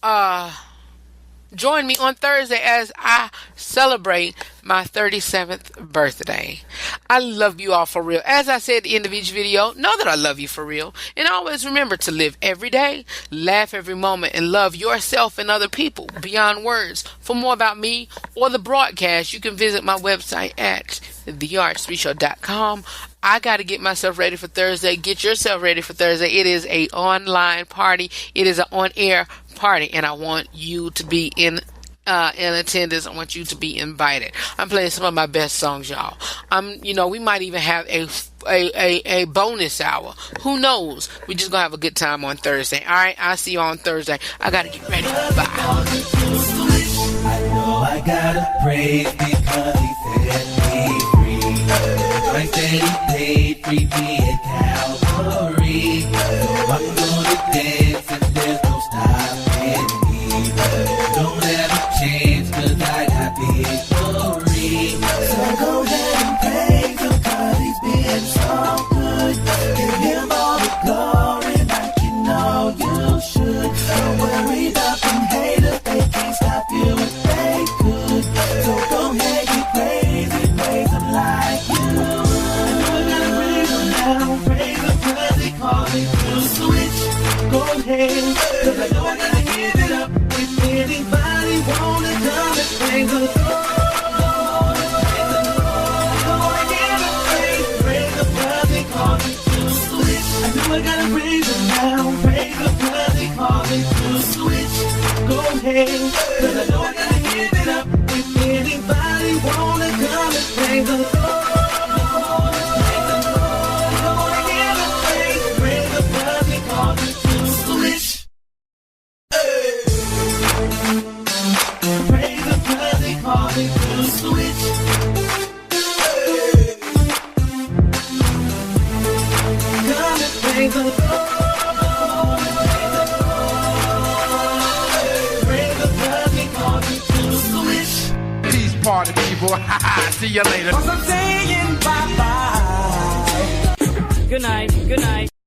Join me on Thursday as I celebrate my 37th birthday. I love you all for real. As I said at the end of each video, know that I love you for real. And always remember to live every day, laugh every moment, and love yourself and other people beyond words. For more about me or the broadcast, you can visit my website at theartspeakshow.com. I got to get myself ready for Thursday. Get yourself ready for Thursday. It is an online party. It is an on-air party, and I want you to be in attendance. I want you to be invited. I'm playing some of my best songs, y'all. We might even have a bonus hour. Who knows? We just gonna have a good time on Thursday. All right, I'll see you on Thursday. I gotta get ready. Bye. I know I gotta praise because he set me free. Like that he paid free me at Calvary. So I'm gonna dance and there's no stopping me. Don't have a chance cause I got victory. So go ahead and praise him cause he's been so good. Give him all the glory like you know you should. Don't worry about them haters, they can't stop you if they could. So go ahead and praise him like you. I know I gotta praise him now, praise him cause he called me to switch. Go ahead, cause I know I gotta give it up. If anybody wanna come and praise the Lord, praise him cause he called me to switch. I know I gotta praise him now, praise him cause he called me to switch. Go ahead, cause I know I gotta give it up. If anybody wanna come and praise the Lord, praise him cause he called me to switch. Praise him cause he called me to switch. Come and praise the Lord. Praise him cause he called me to switch. Peace party people. See you later. Cause I'm saying bye-bye. Good night. Good night.